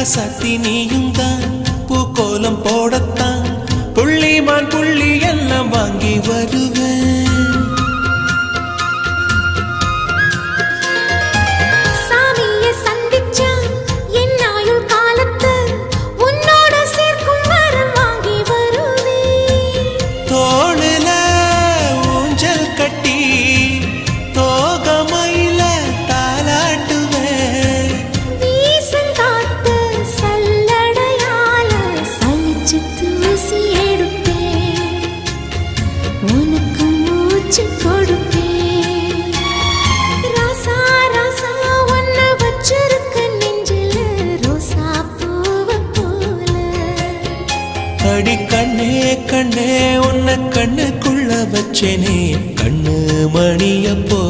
ராசாத்தி நீயும் தான் பூக்கோலம் போடத்தான் புள்ளிமான் புள்ளி எல்லாம் வாங்கி வருவேன். சாமியை சந்திச்சா என் ஆயுள் காலத்து உன்னோட சேர்க்கும் வரம் வாங்கி வருவேன். தோளுல ஊஞ்சல் கட்டி தோகமையில தாலாட்டுவேன். வீசங்காத்து சல்லடையால சலிச்சு தூசி எடுப்பேன். உனக்கு மூச்சு கொடுப்பேன். ராசா ராசா உன்னை வச்சிருக்க நெஞ்சில ரோசா பூவை போல. அடி கண்ணே கண்ணே உன்னை கண்ணுக்குள்ள வச்சேனே கண்ணு மணிய போ